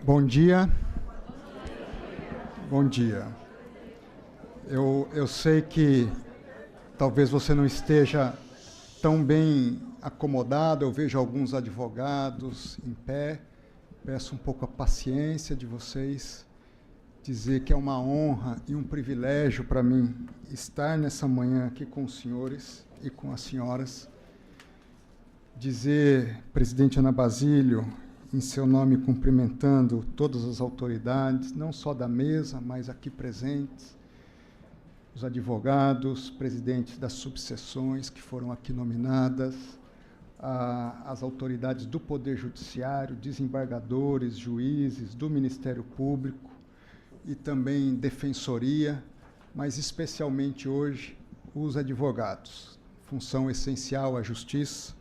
Bom dia. Bom dia. Eu sei que talvez você não esteja tão bem acomodado. Eu vejo alguns advogados em pé. Peço um pouco a paciência de vocês. Dizer que é uma honra e um privilégio para mim estar nessa manhã aqui com os senhores e com as senhoras. Dizer, presidente Ana Basílio, em seu nome cumprimentando todas as autoridades, não só da mesa, mas aqui presentes, os advogados, presidentes das subseções que foram aqui nominadas, as autoridades do Poder Judiciário, desembargadores, juízes, do Ministério Público e também Defensoria, mas especialmente hoje os advogados, função essencial à Justiça,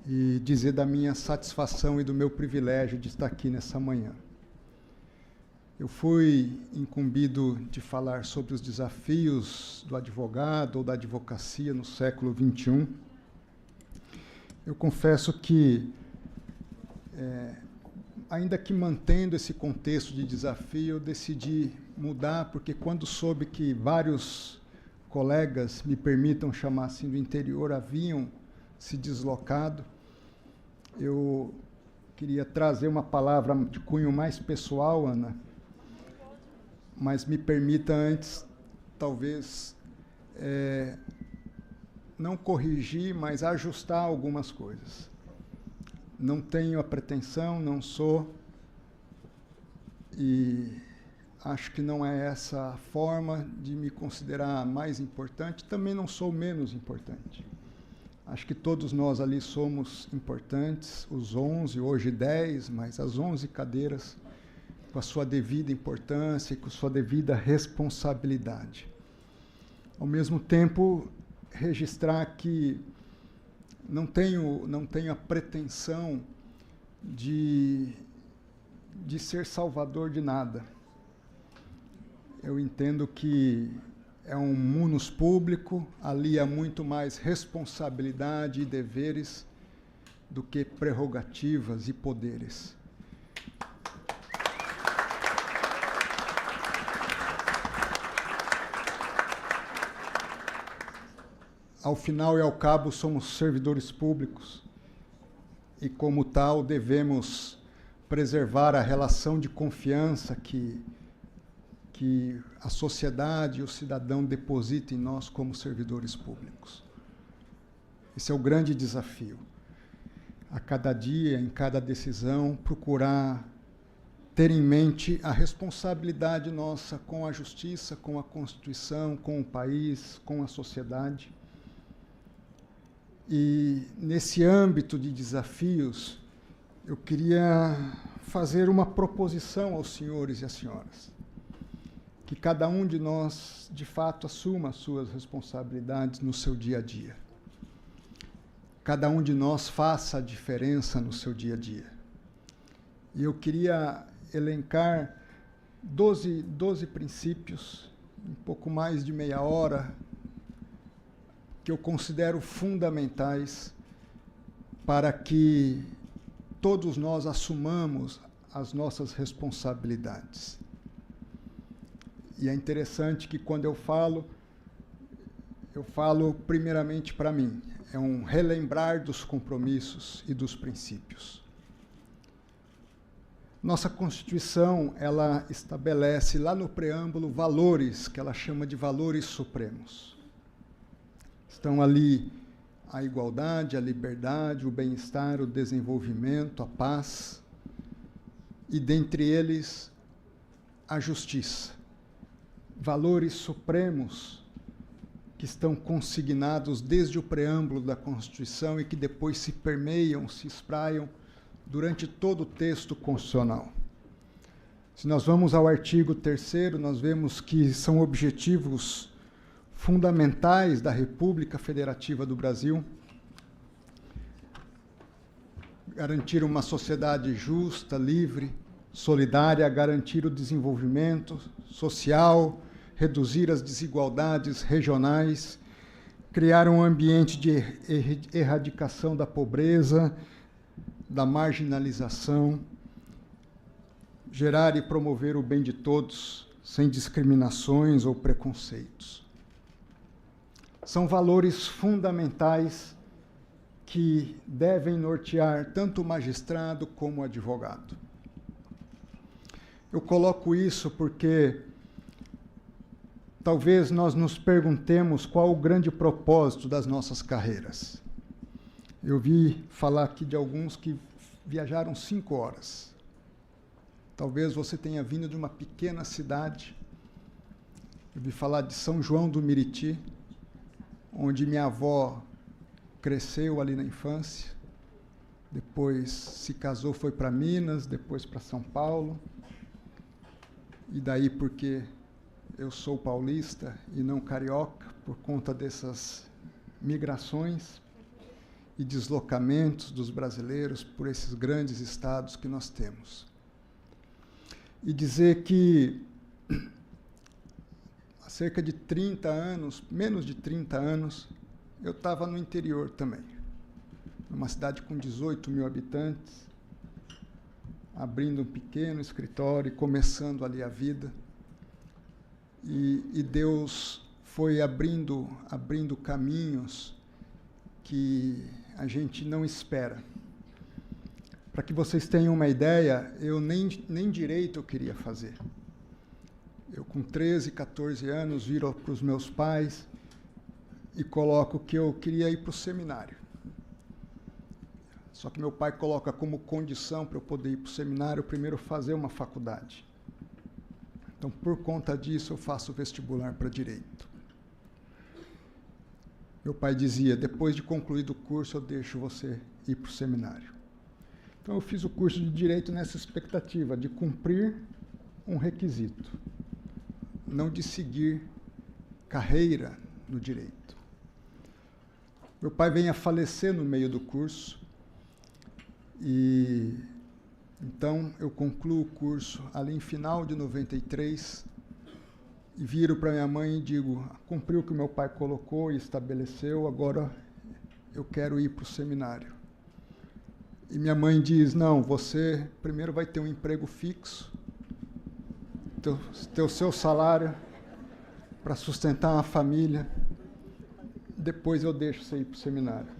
e dizer da minha satisfação e do meu privilégio de estar aqui nessa manhã. Eu fui incumbido de falar sobre os desafios do advogado ou da advocacia no século XXI. Eu confesso que, ainda que mantendo esse contexto de desafio, eu decidi mudar, porque quando soube que vários colegas, me permitam chamar assim, do interior, haviam se deslocado, eu queria trazer uma palavra de cunho mais pessoal, Ana, mas me permita antes, talvez, não corrigir, mas ajustar algumas coisas. Não tenho a pretensão, não sou, e acho que não é essa a forma de me considerar mais importante, também não sou menos importante. Acho que todos nós ali somos importantes, os 11, hoje 10, mas as 11 cadeiras com a sua devida importância e com a sua devida responsabilidade. Ao mesmo tempo, registrar que não tenho a pretensão de ser salvador de nada. Eu entendo que é um munus público, ali há muito mais responsabilidade e deveres do que prerrogativas e poderes. Ao final e ao cabo, somos servidores públicos e, como tal, devemos preservar a relação de confiança que a sociedade e o cidadão depositam em nós como servidores públicos. Esse é o grande desafio. A cada dia, em cada decisão, procurar ter em mente a responsabilidade nossa com a justiça, com a Constituição, com o país, com a sociedade. E, nesse âmbito de desafios, eu queria fazer uma proposição aos senhores e às senhoras. Que cada um de nós, de fato, assuma as suas responsabilidades no seu dia a dia. Cada um de nós faça a diferença no seu dia a dia. E eu queria elencar 12 princípios, um pouco mais de meia hora, que eu considero fundamentais para que todos nós assumamos as nossas responsabilidades. E é interessante que, quando eu falo primeiramente para mim. É um relembrar dos compromissos e dos princípios. Nossa Constituição, ela estabelece lá no preâmbulo valores, que ela chama de valores supremos. Estão ali a igualdade, a liberdade, o bem-estar, o desenvolvimento, a paz, e dentre eles, a justiça. Valores supremos que estão consignados desde o preâmbulo da Constituição e que depois se permeiam, se espraiam durante todo o texto constitucional. Se nós vamos ao artigo 3º, nós vemos que são objetivos fundamentais da República Federativa do Brasil: garantir uma sociedade justa, livre, solidária, garantir o desenvolvimento social, reduzir as desigualdades regionais, criar um ambiente de erradicação da pobreza, da marginalização, gerar e promover o bem de todos, sem discriminações ou preconceitos. São valores fundamentais que devem nortear tanto o magistrado como o advogado. Eu coloco isso porque talvez nós nos perguntemos qual o grande propósito das nossas carreiras. Eu vi falar aqui de alguns que viajaram 5 horas. Talvez você tenha vindo de uma pequena cidade. Eu vi falar de São João do Meriti, onde minha avó cresceu ali na infância. Depois se casou, foi para Minas, depois para São Paulo. E daí, porque eu sou paulista e não carioca, por conta dessas migrações e deslocamentos dos brasileiros por esses grandes estados que nós temos. E dizer que há cerca de 30 anos, menos de 30 anos, eu estava no interior também, numa cidade com 18 mil habitantes, abrindo um pequeno escritório e começando ali a vida. E Deus foi abrindo caminhos que a gente não espera. Para que vocês tenham uma ideia, eu nem direito eu queria fazer. Eu, com 13, 14 anos, viro para os meus pais e coloco que eu queria ir para o seminário. Só que meu pai coloca como condição para eu poder ir para o seminário, primeiro fazer uma faculdade. Então, por conta disso, eu faço o vestibular para Direito. Meu pai dizia, depois de concluído o curso, eu deixo você ir para o seminário. Então, eu fiz o curso de Direito nessa expectativa de cumprir um requisito, não de seguir carreira no Direito. Meu pai vem a falecer no meio do curso, e então eu concluo o curso ali em final de 93 e viro para minha mãe e digo, cumpri o que meu pai colocou e estabeleceu, agora eu quero ir para o seminário. E minha mãe diz, não, você primeiro vai ter um emprego fixo, ter o seu salário para sustentar uma família, depois eu deixo você ir para o seminário.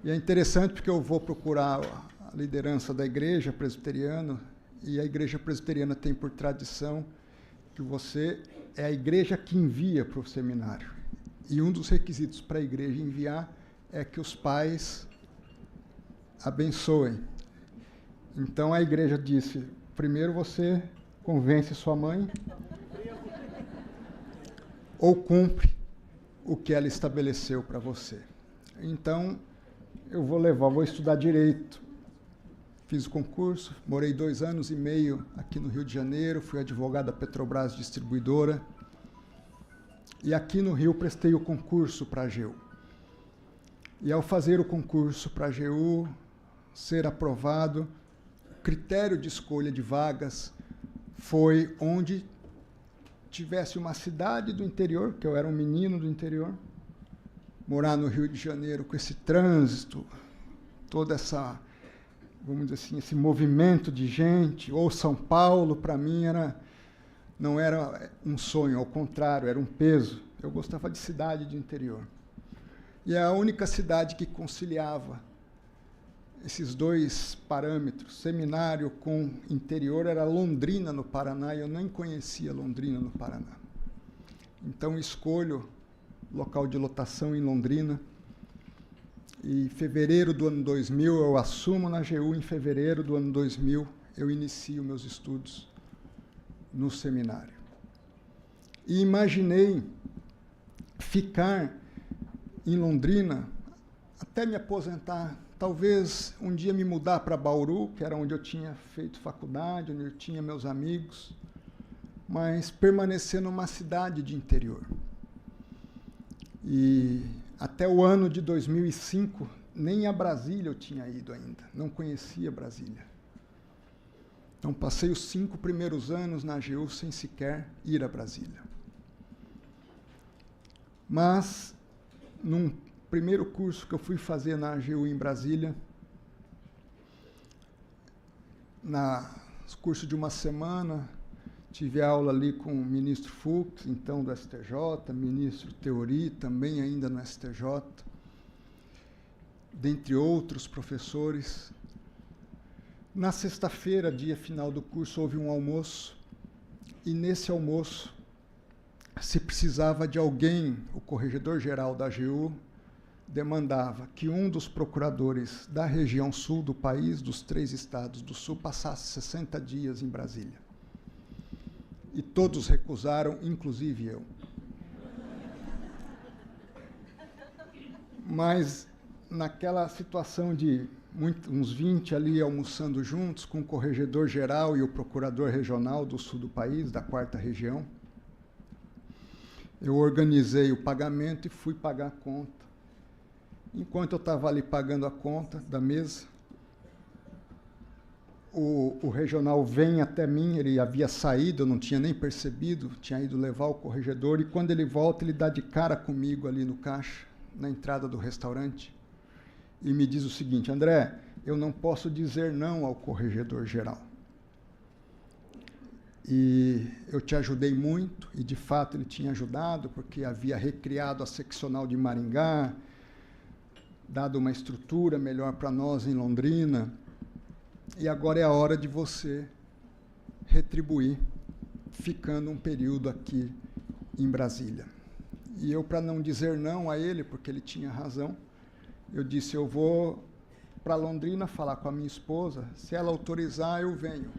E é interessante porque eu vou procurar a liderança da igreja presbiteriana, e a igreja presbiteriana tem por tradição que você é a igreja que envia para o seminário. E um dos requisitos para a igreja enviar é que os pais abençoem. Então a igreja disse, primeiro você convence sua mãe ou cumpre o que ela estabeleceu para você. Então, eu vou estudar Direito. Fiz o concurso, morei 2 anos e meio aqui no Rio de Janeiro, fui advogado da Petrobras Distribuidora, e aqui no Rio prestei o concurso para a AGU. E ao fazer o concurso para a AGU, ser aprovado, o critério de escolha de vagas foi onde tivesse uma cidade do interior, que eu era um menino do interior, morar no Rio de Janeiro com esse trânsito, toda essa, vamos dizer assim, esse movimento de gente, ou São Paulo, para mim, não era um sonho, ao contrário, era um peso. Eu gostava de cidade de interior. E a única cidade que conciliava esses 2 parâmetros, seminário com interior, era Londrina, no Paraná, e eu nem conhecia Londrina, no Paraná. Então, escolho local de lotação em Londrina, e em fevereiro do ano 2000, eu assumo na AGU, em fevereiro do ano 2000, eu inicio meus estudos no seminário. E imaginei ficar em Londrina até me aposentar, talvez um dia me mudar para Bauru, que era onde eu tinha feito faculdade, onde eu tinha meus amigos, mas permanecer numa cidade de interior. E até o ano de 2005, nem a Brasília eu tinha ido ainda, não conhecia Brasília. Então, passei os 5 primeiros anos na AGU sem sequer ir a Brasília. Mas, num primeiro curso que eu fui fazer na AGU em Brasília, na curso de uma semana, tive aula ali com o ministro Fux, então do STJ, ministro Teori, também ainda no STJ, dentre outros professores. Na sexta-feira, dia final do curso, houve um almoço, e nesse almoço se precisava de alguém, o corregedor-geral da AGU demandava que um dos procuradores da região sul do país, dos 3 estados do sul, passasse 60 dias em Brasília. E todos recusaram, inclusive eu. Mas, naquela situação de uns 20 ali almoçando juntos, com o corregedor-geral e o procurador regional do sul do país, da 4ª região, eu organizei o pagamento e fui pagar a conta. Enquanto eu estava ali pagando a conta da mesa, o regional vem até mim, ele havia saído, eu não tinha nem percebido, tinha ido levar o corregedor, e quando ele volta, ele dá de cara comigo ali no caixa, na entrada do restaurante, e me diz o seguinte: André, eu não posso dizer não ao corregedor-geral. E eu te ajudei muito, e de fato ele tinha ajudado, porque havia recriado a seccional de Maringá, dado uma estrutura melhor para nós em Londrina, e agora é a hora de você retribuir, ficando um período aqui em Brasília. E eu, para não dizer não a ele, porque ele tinha razão, eu disse: eu vou para Londrina falar com a minha esposa, se ela autorizar, eu venho.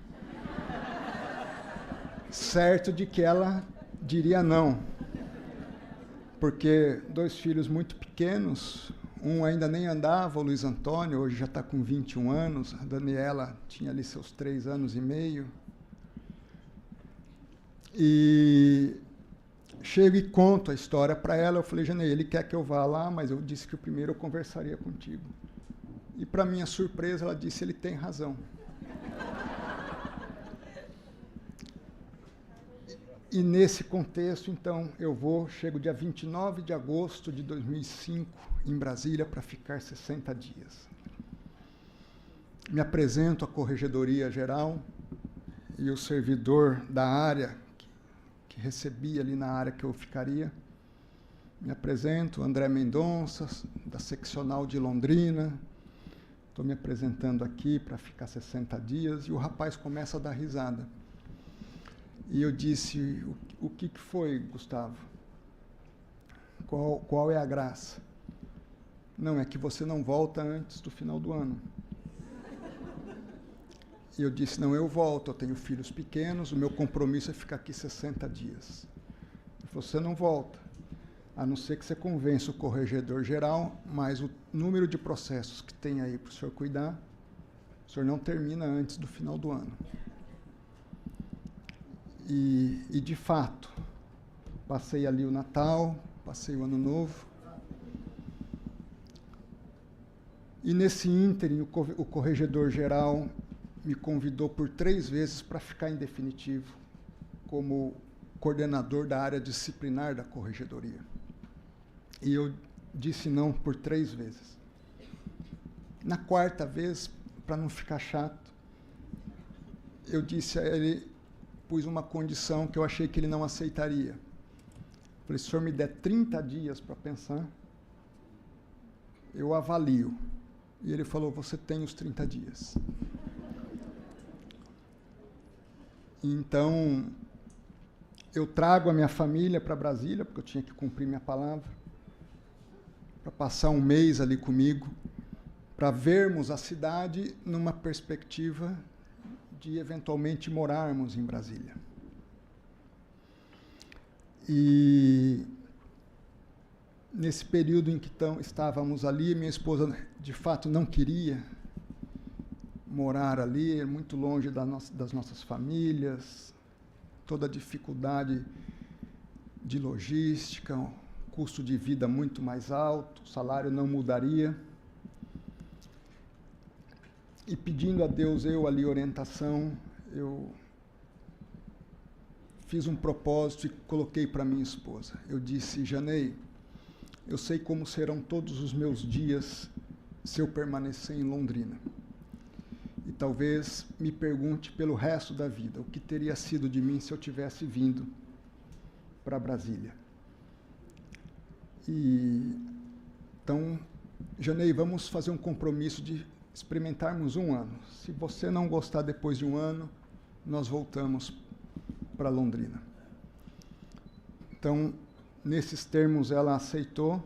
Certo de que ela diria não, porque 2 filhos muito pequenos, um ainda nem andava, o Luiz Antônio, hoje já está com 21 anos, a Daniela tinha ali seus 3 anos e meio. E chego e conto a história para ela. Eu falei: Janei, ele quer que eu vá lá, mas eu disse que o primeiro eu conversaria contigo. E, para minha surpresa, ela disse: ele tem razão. E nesse contexto, então, chego dia 29 de agosto de 2005, em Brasília, para ficar 60 dias. Me apresento à Corregedoria Geral, e o servidor da área, que recebia ali na área que eu ficaria, me apresento, André Mendonça, da seccional de Londrina, estou me apresentando aqui para ficar 60 dias, e o rapaz começa a dar risada. E eu disse: o que foi, Gustavo? Qual é a graça? Não, é que você não volta antes do final do ano. E eu disse: não, eu volto, eu tenho filhos pequenos, o meu compromisso é ficar aqui 60 dias. Ele falou: você não volta, a não ser que você convença o corregedor-geral, mas o número de processos que tem aí para o senhor cuidar, o senhor não termina antes do final do ano. E, de fato, passei ali o Natal, passei o Ano Novo. E, nesse ínterim, o corregedor-geral me convidou por 3 vezes para ficar em definitivo como coordenador da área disciplinar da corregedoria. E eu disse não por 3 vezes. Na 4ª vez, para não ficar chato, eu disse a ele, pus uma condição que eu achei que ele não aceitaria. Falei: se o senhor me der 30 dias para pensar, eu avalio. E ele falou: você tem os 30 dias. Então, eu trago a minha família para Brasília, porque eu tinha que cumprir minha palavra, para passar um mês ali comigo, para vermos a cidade numa perspectiva de eventualmente morarmos em Brasília. E nesse período em que estávamos ali, minha esposa de fato não queria morar ali, muito longe das nossas famílias, toda a dificuldade de logística, um custo de vida muito mais alto, o salário não mudaria. E pedindo a Deus, eu ali orientação, eu fiz um propósito e coloquei para minha esposa. Eu disse: Janei, eu sei como serão todos os meus dias se eu permanecer em Londrina. e talvez me pergunte pelo resto da vida o que teria sido de mim se eu tivesse vindo para Brasília. Então, Janei, vamos fazer um compromisso de experimentarmos 1 ano. Se você não gostar depois de 1 ano, nós voltamos para Londrina. Então, nesses termos, ela aceitou.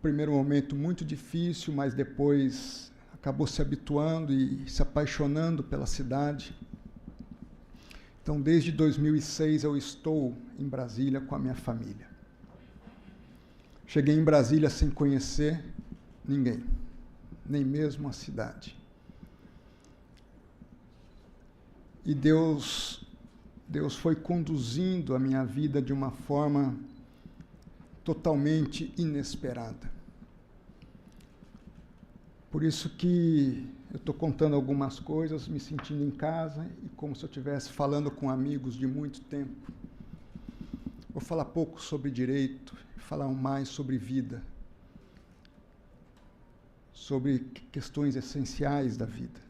Primeiro momento muito difícil, mas depois acabou se habituando e se apaixonando pela cidade. Então, desde 2006, eu estou em Brasília com a minha família. Cheguei em Brasília sem conhecer ninguém, nem mesmo a cidade. E Deus foi conduzindo a minha vida de uma forma totalmente inesperada. Por isso que eu estou contando algumas coisas, me sentindo em casa e como se eu estivesse falando com amigos de muito tempo. Vou falar pouco sobre direito, falar mais sobre vida, sobre questões essenciais da vida.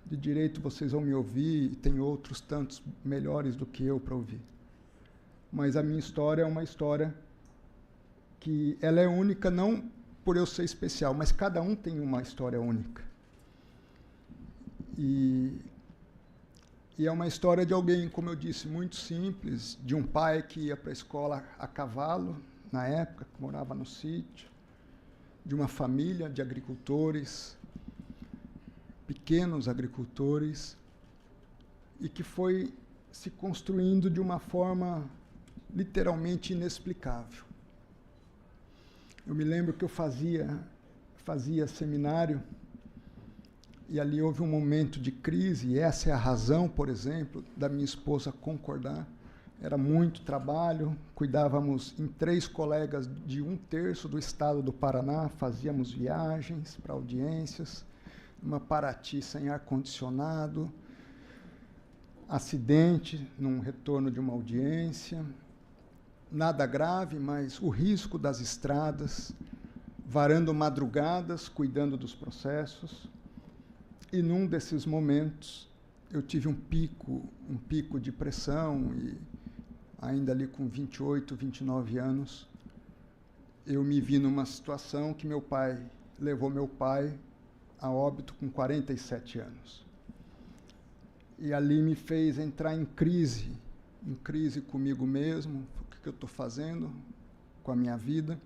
De direito vocês vão me ouvir e tem outros tantos melhores do que eu para ouvir. Mas a minha história é uma história que ela é única não por eu ser especial, mas cada um tem uma história única. E é uma história de alguém, como eu disse, muito simples, de um pai que ia para a escola a cavalo, na época, que morava no sítio, de uma família de agricultores, pequenos agricultores, e que foi se construindo de uma forma literalmente inexplicável. Eu me lembro que eu fazia seminário, e ali houve um momento de crise, e essa é a razão, por exemplo, da minha esposa concordar. Era muito trabalho, cuidávamos em 3 colegas de 1/3 do estado do Paraná, fazíamos viagens para audiências, uma Paraty sem ar-condicionado, acidente num retorno de uma audiência, nada grave, mas o risco das estradas, varando madrugadas, cuidando dos processos. E num desses momentos, eu tive um pico de pressão, e ainda ali com 28, 29 anos, eu me vi numa situação que levou meu pai a óbito com 47 anos. E ali me fez entrar em crise comigo mesmo, o que eu estou fazendo com a minha vida,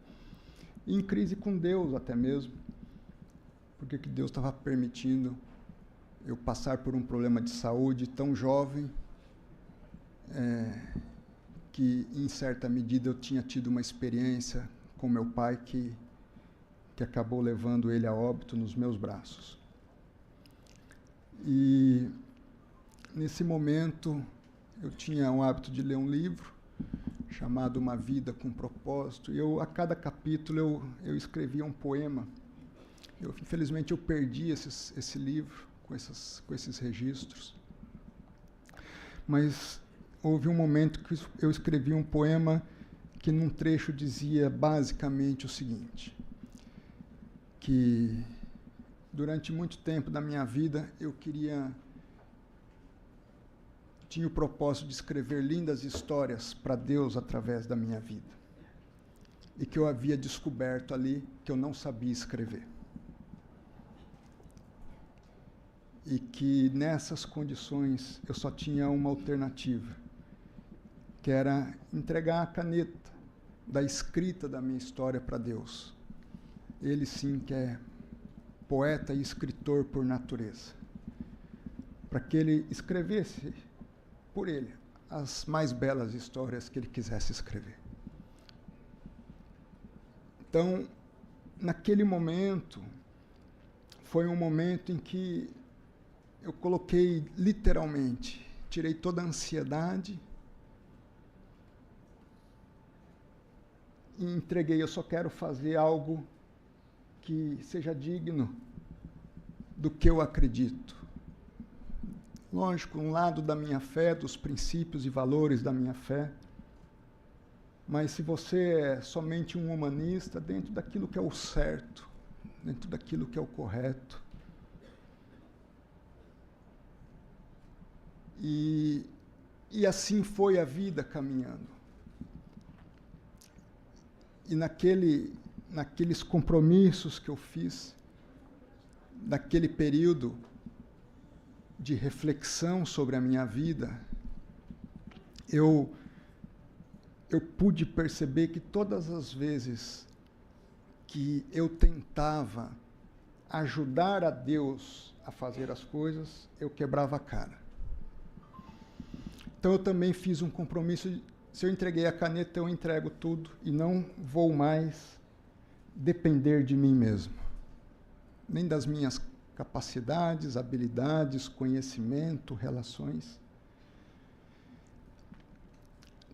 e em crise com Deus até mesmo, porque que Deus estava permitindo eu passar por um problema de saúde tão jovem, que, em certa medida, eu tinha tido uma experiência com meu pai que acabou levando ele a óbito nos meus braços. E, nesse momento, eu tinha o hábito de ler um livro chamado Uma Vida com Propósito, e a cada capítulo eu escrevia um poema. Infelizmente, eu perdi esse livro com esses registros. Mas houve um momento que eu escrevi um poema que, num trecho, dizia basicamente o seguinte, que durante muito tempo da minha vida eu tinha o propósito de escrever lindas histórias para Deus através da minha vida, e que eu havia descoberto ali que eu não sabia escrever. E que nessas condições eu só tinha uma alternativa, que era entregar a caneta da escrita da minha história para Deus. Ele sim que é poeta e escritor por natureza, para que ele escrevesse por ele as mais belas histórias que ele quisesse escrever. Então, naquele momento, foi um momento em que eu coloquei, literalmente, tirei toda a ansiedade e entreguei. Eu só quero fazer algo que seja digno do que eu acredito. Lógico, um lado da minha fé, dos princípios e valores da minha fé, mas se você é somente um humanista, dentro daquilo que é o certo, dentro daquilo que é o correto, E assim foi a vida caminhando. E naqueles compromissos que eu fiz, naquele período de reflexão sobre a minha vida, eu pude perceber que todas as vezes que eu tentava ajudar a Deus a fazer as coisas, eu quebrava a cara. Então eu também fiz um compromisso, se eu entreguei a caneta, eu entrego tudo e não vou mais depender de mim mesmo, nem das minhas capacidades, habilidades, conhecimento, relações.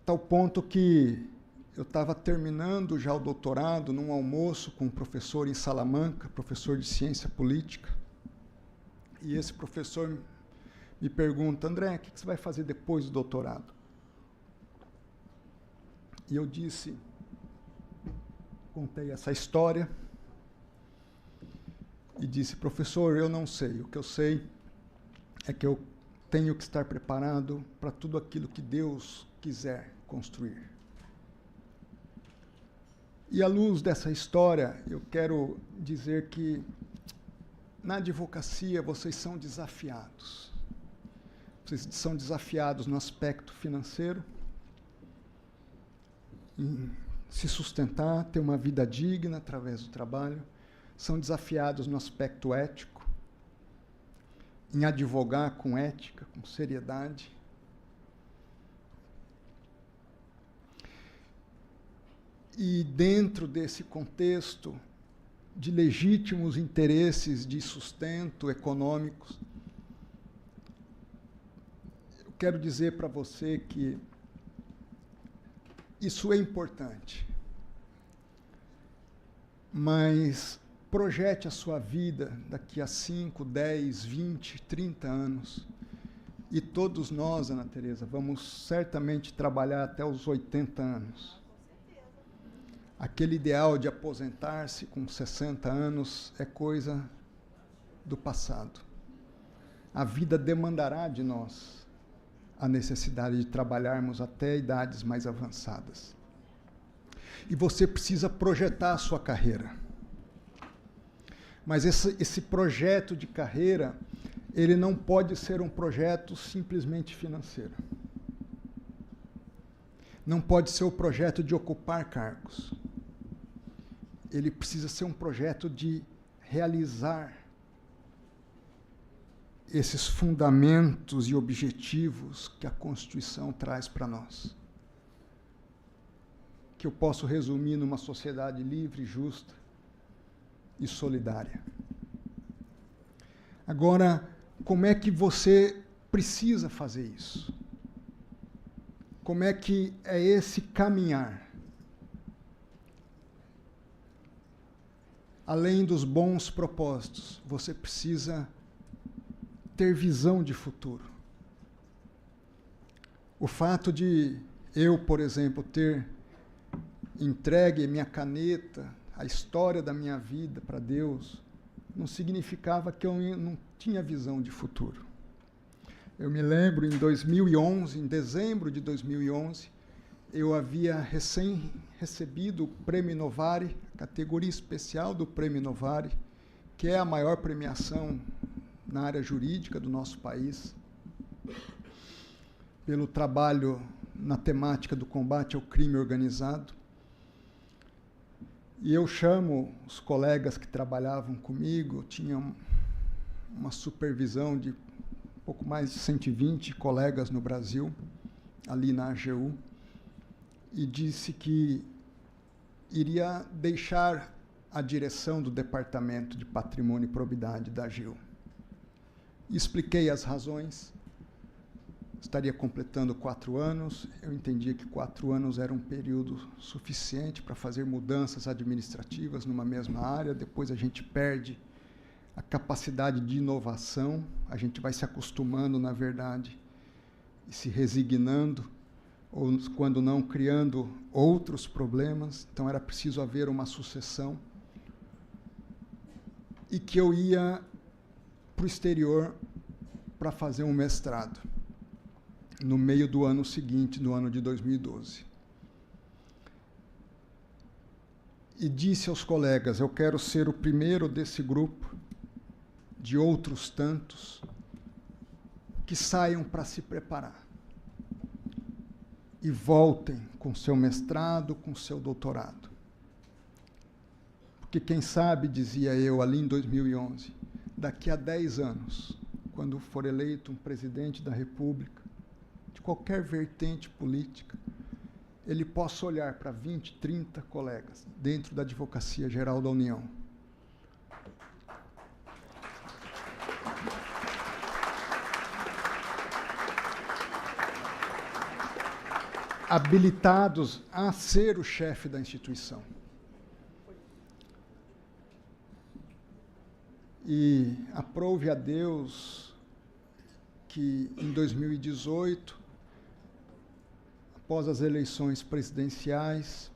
Tal ponto que eu estava terminando já o doutorado num almoço com um professor em Salamanca, professor de ciência política, e esse professor me pergunta: André, o que você vai fazer depois do doutorado? E eu contei essa história e disse: professor, eu não sei. O que eu sei é que eu tenho que estar preparado para tudo aquilo que Deus quiser construir. E à luz dessa história, eu quero dizer que na advocacia vocês são desafiados. Vocês são desafiados no aspecto financeiro, em se sustentar, ter uma vida digna através do trabalho. São desafiados no aspecto ético, em advogar com ética, com seriedade. E dentro desse contexto de legítimos interesses de sustento econômicos, eu quero dizer para você que isso é importante, mas projete a sua vida daqui a 5, 10, 20, 30 anos. E todos nós, Ana Teresa, vamos certamente trabalhar até os 80 anos. Aquele ideal de aposentar-se com 60 anos é coisa do passado. A vida demandará de nós a necessidade de trabalharmos até idades mais avançadas. E você precisa projetar a sua carreira. Mas esse projeto de carreira, ele não pode ser um projeto simplesmente financeiro. Não pode ser o projeto de ocupar cargos. Ele precisa ser um projeto de realizar esses fundamentos e objetivos que a Constituição traz para nós. Que eu posso resumir numa sociedade livre, justa e solidária. Agora, como é que você precisa fazer isso? Como é que é esse caminhar? Além dos bons propósitos, você precisa ter visão de futuro. O fato de eu, por exemplo, ter entregue minha caneta, a história da minha vida para Deus, não significava que eu não tinha visão de futuro. Eu me lembro, em 2011, em dezembro de 2011, eu havia recém recebido o Prêmio Novari, categoria especial do Prêmio Novari, que é a maior premiação na área jurídica do nosso país, pelo trabalho na temática do combate ao crime organizado. E eu chamo os colegas que trabalhavam comigo, tinha uma supervisão de pouco mais de 120 colegas no Brasil, ali na AGU, e disse que iria deixar a direção do Departamento de Patrimônio e Probidade da AGU. Expliquei as razões. Estaria completando 4 anos. Eu entendia que 4 anos era um período suficiente para fazer mudanças administrativas numa mesma área. Depois a gente perde a capacidade de inovação. A gente vai se acostumando, na verdade, e se resignando, ou, quando não, criando outros problemas. Então era preciso haver uma sucessão. E que eu ia para o exterior para fazer um mestrado. no meio do ano seguinte, no ano de 2012. E disse aos colegas: eu quero ser o primeiro desse grupo, de outros tantos, que saiam para se preparar e voltem com seu mestrado, com seu doutorado. Porque quem sabe, dizia eu ali em 2011, daqui a 10 anos, quando for eleito um presidente da República, de qualquer vertente política, ele possa olhar para 20, 30 colegas dentro da Advocacia Geral da União. Habilitados a ser o chefe da instituição. E aprove a Deus que, em 2018, após as eleições presidenciais,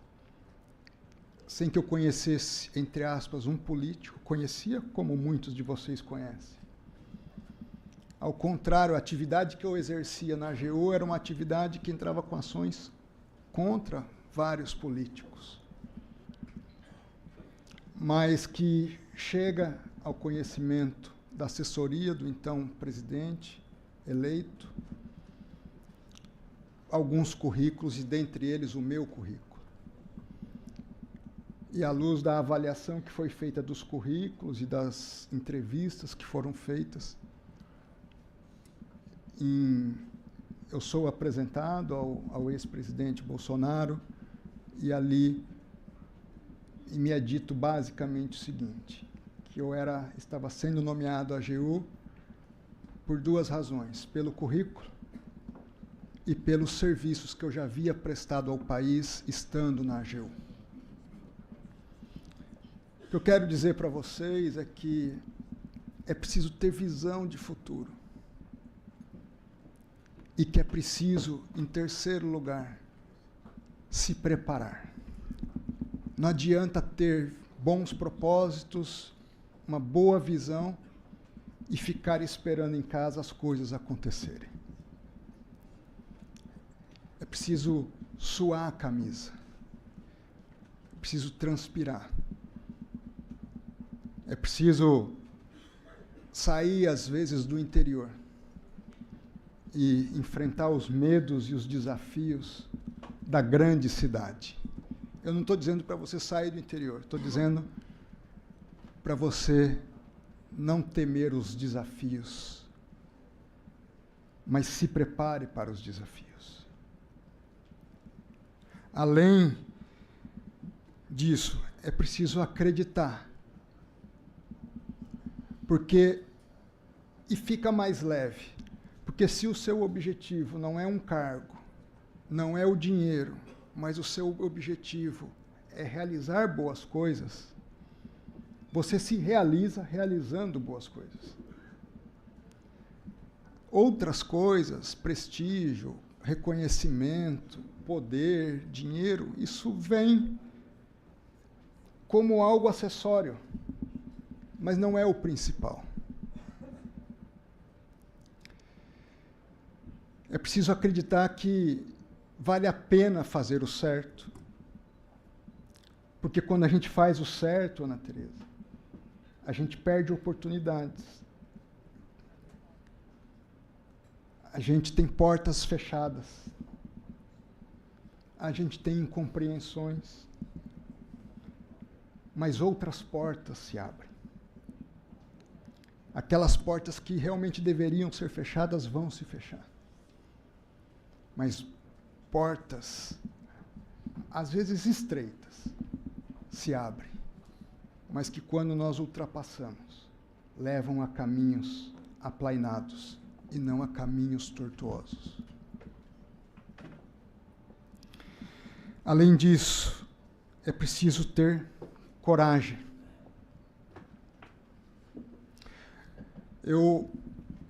sem que eu conhecesse, entre aspas, um político, conhecia como muitos de vocês conhecem. Ao contrário, a atividade que eu exercia na AGU era uma atividade que entrava com ações contra vários políticos, mas que chega ao conhecimento da assessoria do então presidente eleito, alguns currículos, e dentre eles o meu currículo. E à luz da avaliação que foi feita dos currículos e das entrevistas que foram feitas, eu sou apresentado ao ex-presidente Bolsonaro, e ali me é dito basicamente o seguinte, que eu estava sendo nomeado à AGU por duas razões: pelo currículo e pelos serviços que eu já havia prestado ao país estando na AGU. O que eu quero dizer para vocês é que é preciso ter visão de futuro. E que é preciso, em terceiro lugar, se preparar. Não adianta ter bons propósitos, uma boa visão e ficar esperando em casa as coisas acontecerem. É preciso suar a camisa. É preciso transpirar. É preciso sair, às vezes, do interior e enfrentar os medos e os desafios da grande cidade. Eu não estou dizendo para você sair do interior, estou dizendo para você não temer os desafios, mas se prepare para os desafios. Além disso, é preciso acreditar, e fica mais leve. Porque se o seu objetivo não é um cargo, não é o dinheiro, mas o seu objetivo é realizar boas coisas, você se realiza realizando boas coisas. Outras coisas, prestígio, reconhecimento, poder, dinheiro, isso vem como algo acessório, mas não é o principal. É preciso acreditar que vale a pena fazer o certo, porque quando a gente faz o certo, Ana Tereza, a gente perde oportunidades. A gente tem portas fechadas. A gente tem incompreensões. Mas outras portas se abrem. Aquelas portas que realmente deveriam ser fechadas vão se fechar. Mas portas, às vezes estreitas, se abrem, mas que quando nós ultrapassamos, levam a caminhos aplainados e não a caminhos tortuosos. Além disso, é preciso ter coragem.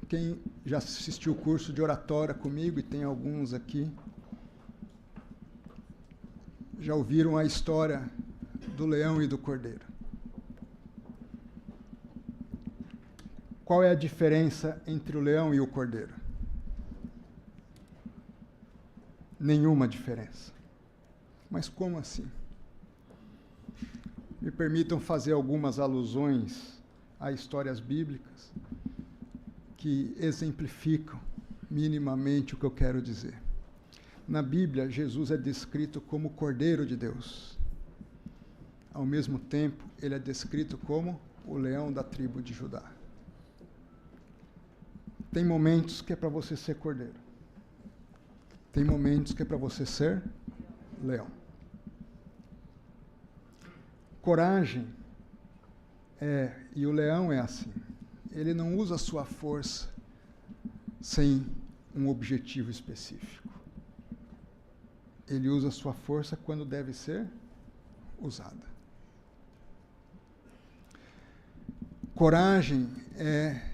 Quem já assistiu o curso de oratória comigo, e tem alguns aqui, já ouviram a história do leão e do cordeiro. Qual é a diferença entre o leão e o cordeiro? nenhuma diferença. Mas como assim? Me permitam fazer algumas alusões a histórias bíblicas que exemplificam minimamente o que eu quero dizer. Na Bíblia, Jesus é descrito como o Cordeiro de Deus. Ao mesmo tempo, ele é descrito como o leão da tribo de Judá. Tem momentos que é para você ser cordeiro. Tem momentos que é para você ser leão. Coragem e o leão é assim. Ele não usa a sua força sem um objetivo específico. Ele usa a sua força quando deve ser usada. Coragem é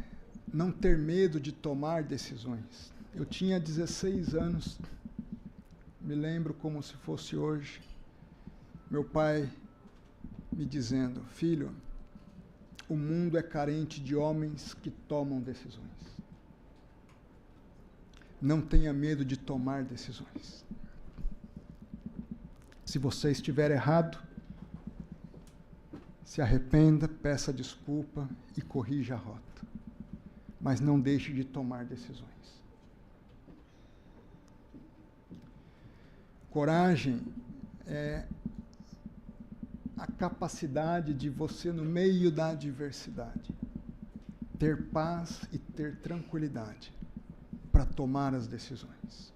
não ter medo de tomar decisões. Eu tinha 16 anos, me lembro como se fosse hoje, meu pai me dizendo: filho, o mundo é carente de homens que tomam decisões. Não tenha medo de tomar decisões. Se você estiver errado, se arrependa, peça desculpa e corrija a rota. Mas não deixe de tomar decisões. Coragem é a capacidade de você, no meio da adversidade, ter paz e ter tranquilidade para tomar as decisões.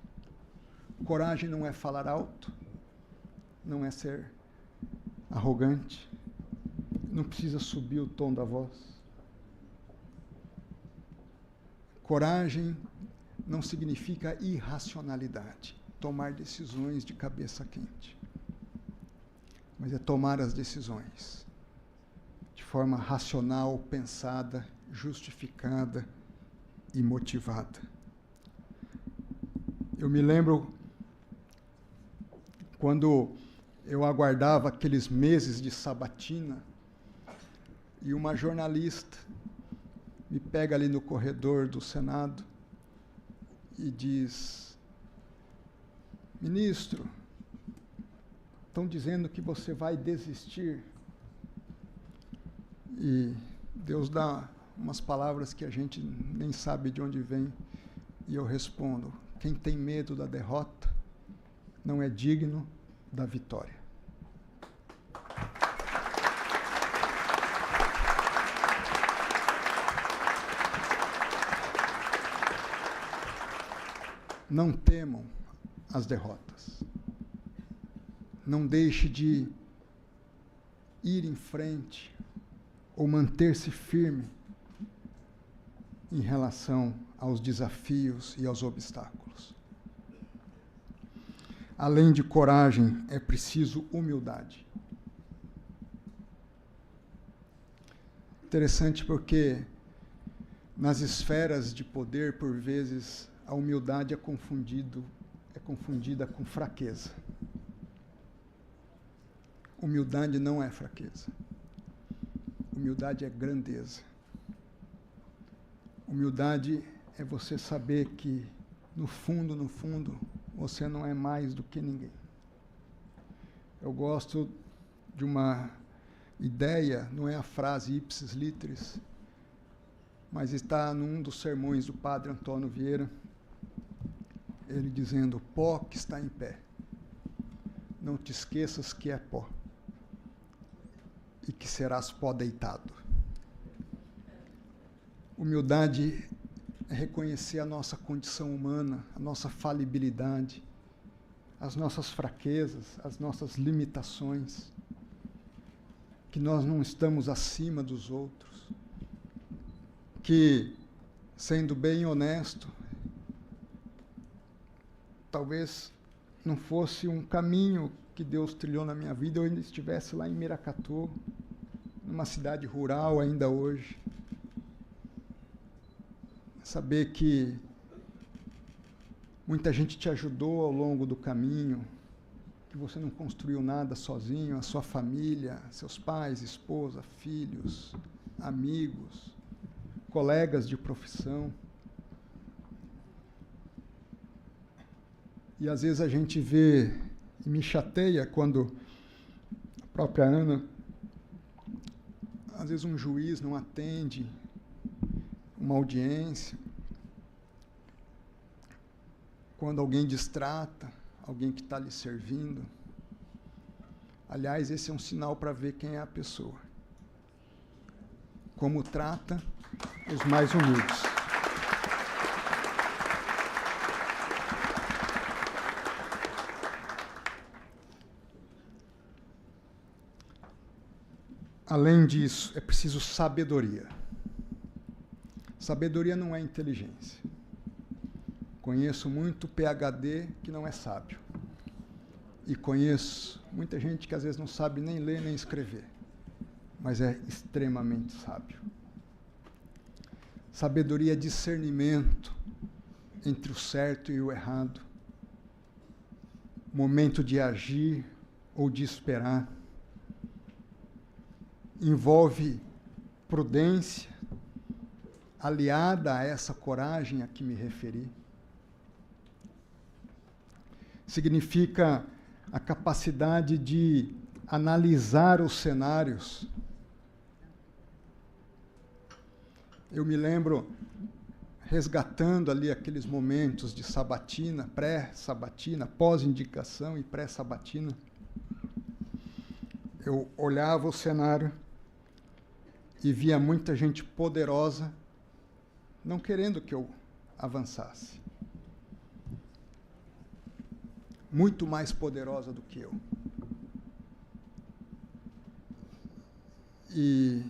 Coragem não é falar alto, não é ser arrogante, não precisa subir o tom da voz. Coragem não significa irracionalidade, tomar decisões de cabeça quente. Mas é tomar as decisões de forma racional, pensada, justificada e motivada. Eu me lembro quando eu aguardava aqueles meses de sabatina e uma jornalista me pega ali no corredor do Senado e diz: ministro, estão dizendo que você vai desistir. E Deus dá umas palavras que a gente nem sabe de onde vem, e eu respondo: quem tem medo da derrota não é digno da vitória. Não temam as derrotas. Não deixe de ir em frente ou manter-se firme em relação aos desafios e aos obstáculos. Além de coragem, é preciso humildade. Interessante porque nas esferas de poder, por vezes, a humildade é confundida com fraqueza. Humildade não é fraqueza. Humildade é grandeza. Humildade é você saber que, no fundo, você não é mais do que ninguém. Eu gosto de uma ideia, não é a frase ipsis literis, mas está num dos sermões do padre Antônio Vieira, ele dizendo: pó que está em pé, não te esqueças que é pó, e que serás pó deitado. Humildade é reconhecer a nossa condição humana, a nossa falibilidade, as nossas fraquezas, as nossas limitações, que nós não estamos acima dos outros, que, sendo bem honesto, talvez não fosse um caminho que Deus trilhou na minha vida, eu ainda estivesse lá em Miracatu, numa cidade rural ainda hoje. Saber que muita gente te ajudou ao longo do caminho, que você não construiu nada sozinho, a sua família, seus pais, esposa, filhos, amigos, colegas de profissão. E às vezes a gente vê, e me chateia quando a própria Ana, às vezes um juiz não atende uma audiência, quando alguém destrata alguém que está lhe servindo. Aliás, esse é um sinal para ver quem é a pessoa. Como trata os mais humildes. Além disso, é preciso sabedoria. Sabedoria não é inteligência. Conheço muito PhD que não é sábio. E conheço muita gente que às vezes não sabe nem ler nem escrever, mas é extremamente sábio. Sabedoria é discernimento entre o certo e o errado, momento de agir ou de esperar. Envolve prudência, aliada a essa coragem a que me referi. Significa a capacidade de analisar os cenários. Eu me lembro, resgatando ali aqueles momentos de sabatina, pré-sabatina, pós-indicação e pré-sabatina, eu olhava o cenário e via muita gente poderosa não querendo que eu avançasse. Muito mais poderosa do que eu. E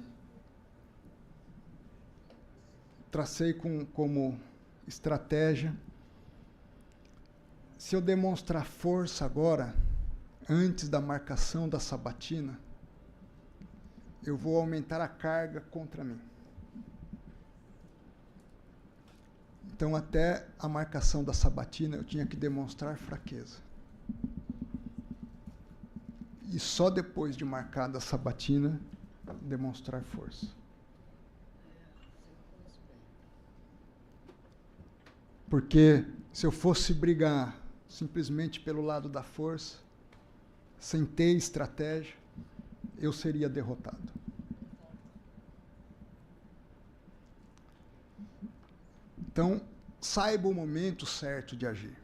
tracei como estratégia, se eu demonstrar força agora, antes da marcação da sabatina, eu vou aumentar a carga contra mim. Então, até a marcação da sabatina, eu tinha que demonstrar fraqueza. E só depois de marcada a sabatina, demonstrar força. Porque se eu fosse brigar simplesmente pelo lado da força, sem ter estratégia, eu seria derrotado. Então, saiba o momento certo de agir.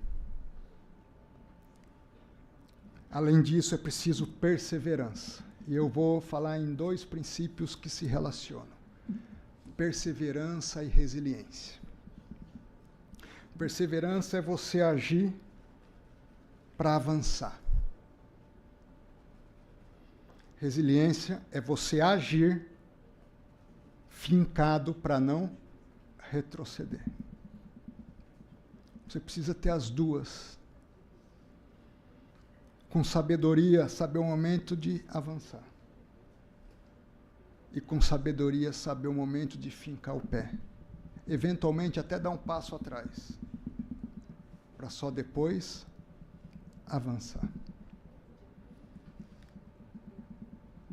Além disso, é preciso perseverança. E eu vou falar em 2 princípios que se relacionam: perseverança e resiliência. Perseverança é você agir para avançar. Resiliência é você agir fincado para não retroceder. Você precisa ter as duas. Com sabedoria, saber o momento de avançar. E com sabedoria, saber o momento de fincar o pé. Eventualmente, até dar um passo atrás. Para só depois avançar.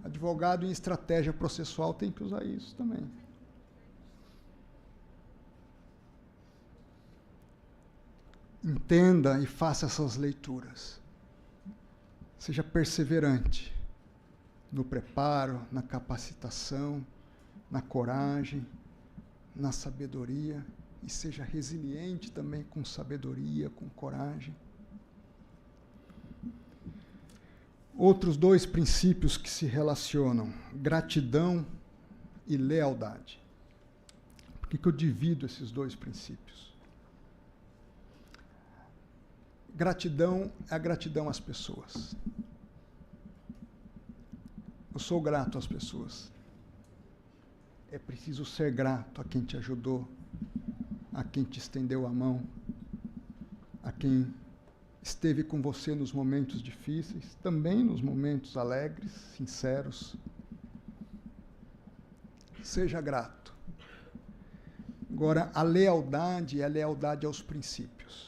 Advogado em estratégia processual tem que usar isso também. Entenda e faça essas leituras. Seja perseverante no preparo, na capacitação, na coragem, na sabedoria, e seja resiliente também com sabedoria, com coragem. Outros 2 princípios que se relacionam: gratidão e lealdade. Por que eu divido esses 2 princípios? Gratidão é a gratidão às pessoas. Eu sou grato às pessoas. É preciso ser grato a quem te ajudou, a quem te estendeu a mão, a quem esteve com você nos momentos difíceis, também nos momentos alegres, sinceros. Seja grato. Agora, a lealdade é a lealdade aos princípios.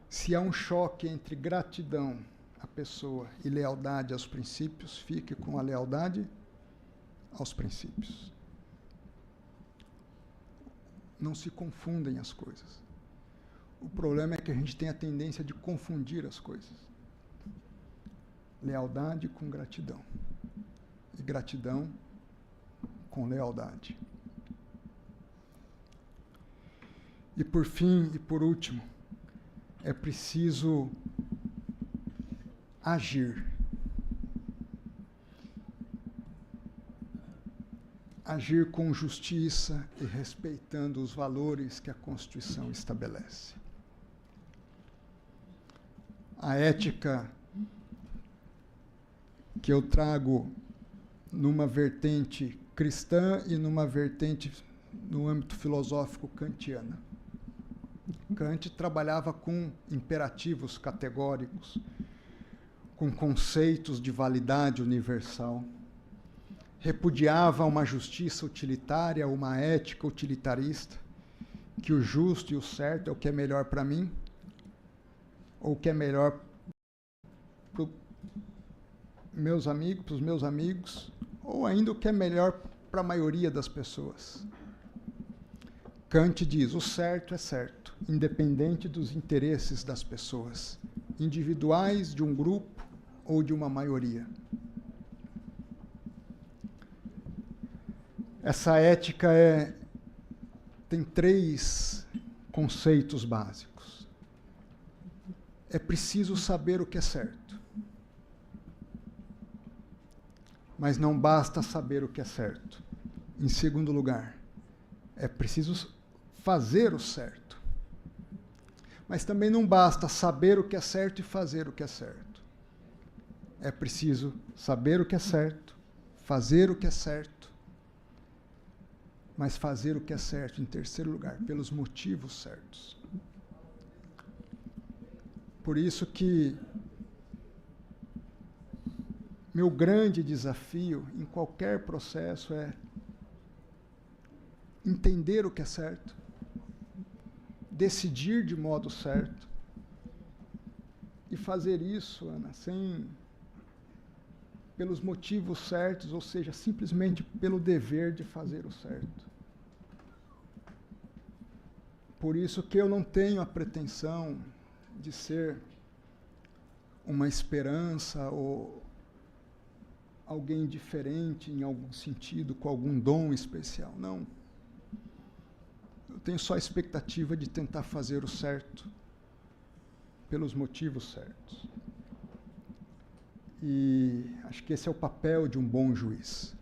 Se há um choque entre gratidão à pessoa e lealdade aos princípios, fique com a lealdade aos princípios. Não se confundem as coisas. O problema é que a gente tem a tendência de confundir as coisas. Lealdade com gratidão. E gratidão com lealdade. E por fim, e por último, é preciso agir. Agir com justiça e respeitando os valores que a Constituição estabelece. A ética que eu trago numa vertente cristã e numa vertente no âmbito filosófico kantiana. Kant trabalhava com imperativos categóricos, com conceitos de validade universal, repudiava uma justiça utilitária, uma ética utilitarista, que o justo e o certo é o que é melhor para mim, ou o que é melhor para os meus amigos, ou ainda o que é melhor para a maioria das pessoas. Kant diz: o certo é certo, independente dos interesses das pessoas, individuais, de um grupo ou de uma maioria. Essa ética tem 3 conceitos básicos. É preciso saber o que é certo. Mas não basta saber o que é certo. Em segundo lugar, é preciso fazer o certo. Mas também não basta saber o que é certo e fazer o que é certo. É preciso saber o que é certo, fazer o que é certo, mas fazer o que é certo, em terceiro lugar, pelos motivos certos. Por isso que meu grande desafio em qualquer processo é entender o que é certo, decidir de modo certo e fazer isso, Ana, pelos motivos certos, ou seja, simplesmente pelo dever de fazer o certo. Por isso que eu não tenho a pretensão de ser uma esperança ou alguém diferente em algum sentido, com algum dom especial. Não. Eu tenho só a expectativa de tentar fazer o certo pelos motivos certos. E acho que esse é o papel de um bom juiz.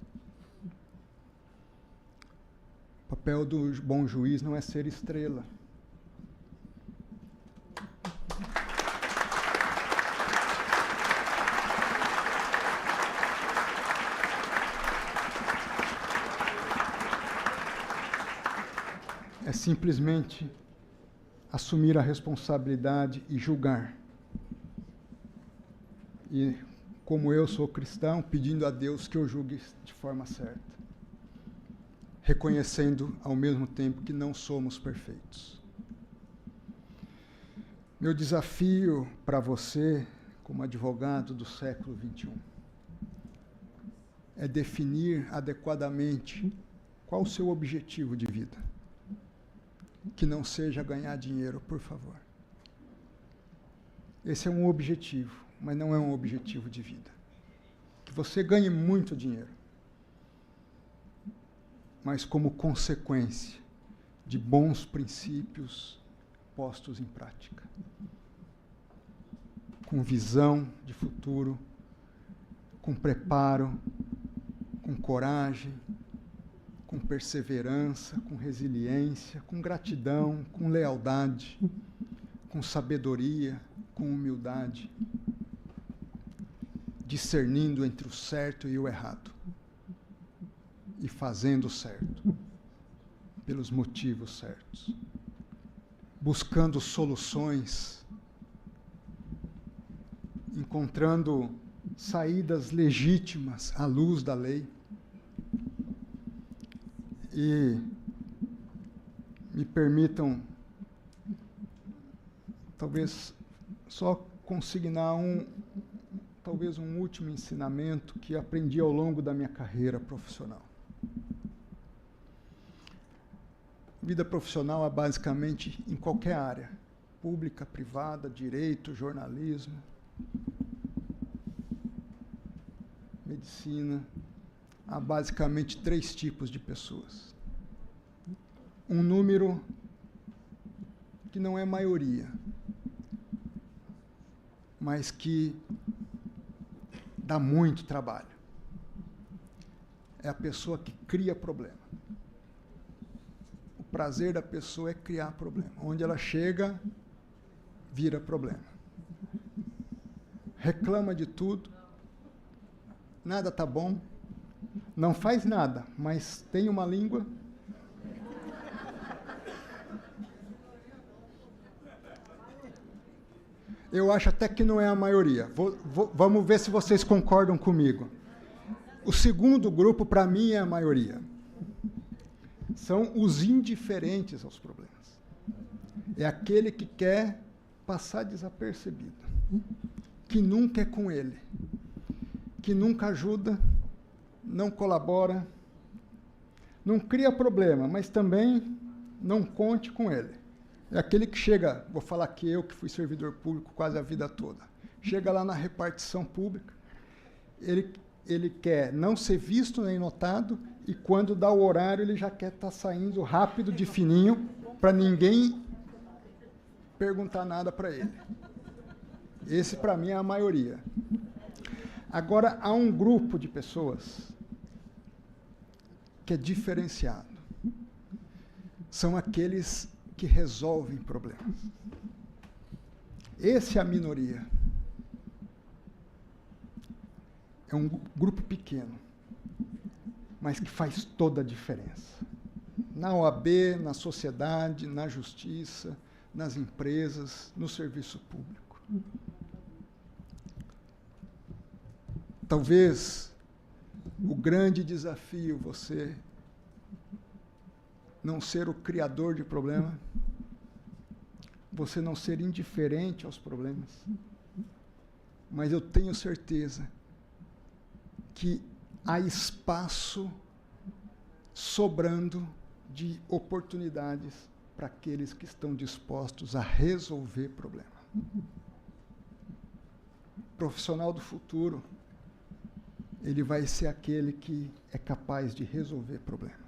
O papel do bom juiz não é ser estrela. É simplesmente assumir a responsabilidade e julgar. E, como eu sou cristão, pedindo a Deus que eu julgue de forma certa, reconhecendo ao mesmo tempo que não somos perfeitos. Meu desafio para você, como advogado do século XXI, é definir adequadamente qual o seu objetivo de vida. Que não seja ganhar dinheiro, por favor. Esse é um objetivo, mas não é um objetivo de vida. Que você ganhe muito dinheiro, mas como consequência de bons princípios postos em prática. Com visão de futuro, com preparo, com coragem, com perseverança, com resiliência, com gratidão, com lealdade, com sabedoria, com humildade, discernindo entre o certo e o errado e fazendo o certo pelos motivos certos, buscando soluções, encontrando saídas legítimas à luz da lei. E me permitam, talvez, só consignar talvez um último ensinamento que aprendi ao longo da minha carreira profissional. Vida profissional é basicamente em qualquer área, pública, privada, direito, jornalismo, medicina, há basicamente 3 tipos de pessoas. Um número que não é maioria, mas que dá muito trabalho. É a pessoa que cria problema. O prazer da pessoa é criar problema. Onde ela chega, vira problema. Reclama de tudo, nada está bom, não faz nada, mas tem uma língua. Eu acho até que não é a maioria. Vamos ver se vocês concordam comigo. O segundo grupo, para mim, é a maioria. São os indiferentes aos problemas. É aquele que quer passar desapercebido, que nunca é com ele, que nunca ajuda, não colabora, não cria problema, mas também não conte com ele. É aquele que chega, vou falar que eu que fui servidor público quase a vida toda, chega lá na repartição pública, ele quer não ser visto nem notado, e quando dá o horário ele já quer estar saindo rápido, de fininho, para ninguém perguntar nada para ele. Esse, para mim, é a maioria. Agora, há um grupo de pessoas que é diferenciado. São aqueles que resolvem problemas. Esse é a minoria. É um grupo pequeno, mas que faz toda a diferença. Na OAB, na sociedade, na justiça, nas empresas, no serviço público. Talvez o grande desafio você não ser o criador de problema, você não ser indiferente aos problemas, mas eu tenho certeza que há espaço sobrando de oportunidades para aqueles que estão dispostos a resolver problema. O profissional do futuro, ele vai ser aquele que é capaz de resolver problema.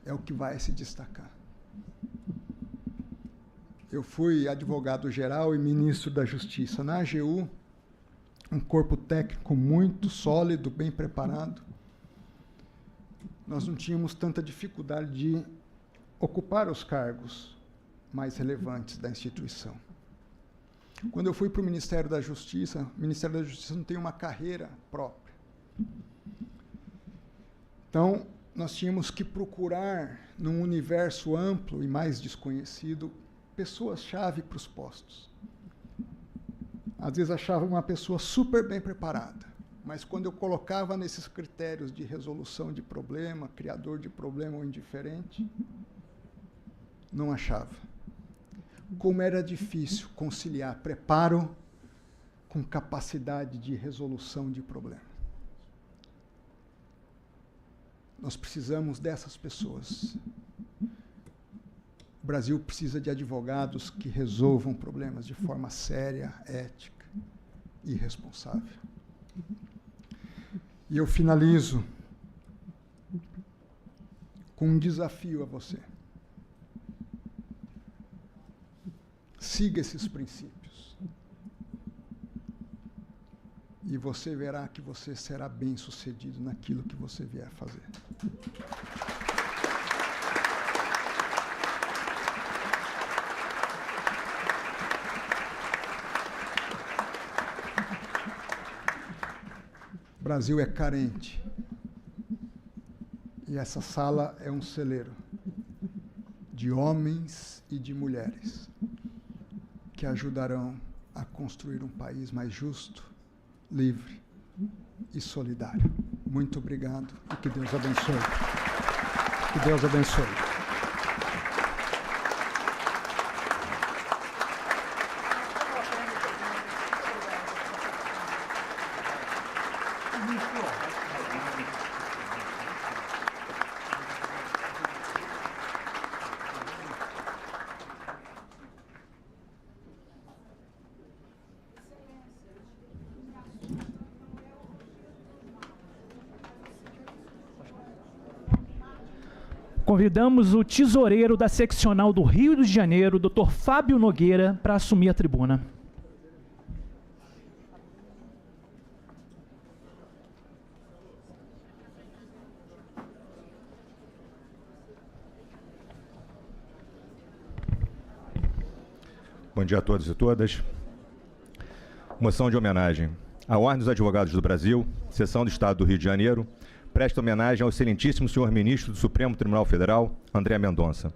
É o que vai se destacar. Eu fui advogado-geral e ministro da Justiça na AGU, um corpo técnico muito sólido, bem preparado. Nós não tínhamos tanta dificuldade de ocupar os cargos mais relevantes da instituição. Quando eu fui para o Ministério da Justiça, o Ministério da Justiça não tem uma carreira própria. Então, nós tínhamos que procurar, num universo amplo e mais desconhecido, pessoas-chave para os postos. Às vezes achava uma pessoa super bem preparada, mas quando eu colocava nesses critérios de resolução de problema, criador de problema ou indiferente, não achava. Como era difícil conciliar preparo com capacidade de resolução de problema. Nós precisamos dessas pessoas. O Brasil precisa de advogados que resolvam problemas de forma séria, ética e responsável. E eu finalizo com um desafio a você. Siga esses princípios. E você verá que você será bem-sucedido naquilo que você vier fazer. O Brasil é carente. E essa sala é um celeiro de homens e de mulheres que ajudarão a construir um país mais justo, livre e solidário. Muito obrigado e que Deus abençoe. Que Deus abençoe. Convidamos o tesoureiro da seccional do Rio de Janeiro, Dr. Fábio Nogueira, para assumir a tribuna. Bom dia a todos e todas. Moção de homenagem. A Ordem dos Advogados do Brasil, Seção do Estado do Rio de Janeiro, presta homenagem ao excelentíssimo senhor ministro do Supremo Tribunal Federal, André Mendonça,